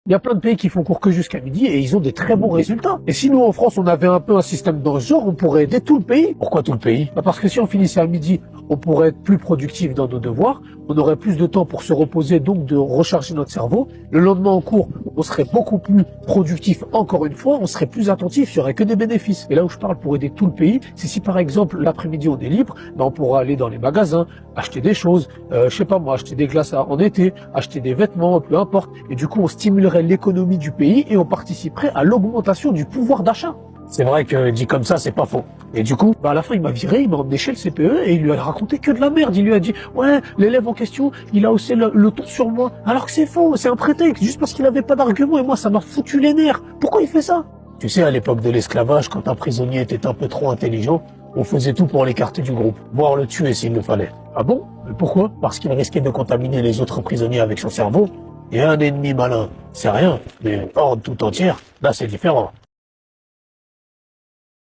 Il y a plein de pays qui font cours que jusqu'à midi et ils ont des très bons résultats. Et si nous, en France, on avait un peu un système dans ce genre, on pourrait aider tout le pays. Pourquoi tout le pays? Parce que si on finissait à midi, on pourrait être plus productif dans nos devoirs, on aurait plus de temps pour se reposer, donc de recharger notre cerveau. Le lendemain en cours, on serait beaucoup plus productif encore une fois, on serait plus attentif, il y aurait que des bénéfices. Et là où je parle pour aider tout le pays, c'est si par exemple l'après-midi on est libre, ben on pourra aller dans les magasins, acheter des choses, je sais pas moi, acheter des glaces en été, acheter des vêtements, peu importe. Et du coup, on stimulerait l'économie du pays et on participerait à l'augmentation du pouvoir d'achat. C'est vrai que dit comme ça, c'est pas faux. Et du coup, à la fin, il m'a viré, il m'a emmené chez le CPE et il lui a raconté que de la merde. Il lui a dit, ouais, l'élève en question, il a haussé le ton sur moi. Alors que c'est faux, c'est un prétexte, juste parce qu'il avait pas d'argument et moi, ça m'a foutu les nerfs. Pourquoi il fait ça? Tu sais, à l'époque de l'esclavage, quand un prisonnier était un peu trop intelligent, on faisait tout pour l'écarter du groupe, voire le tuer s'il le fallait. Ah bon? Mais pourquoi? Parce qu'il risquait de contaminer les autres prisonniers avec son cerveau. Et un ennemi malin, c'est rien, mais une horde tout entière, là c'est différent.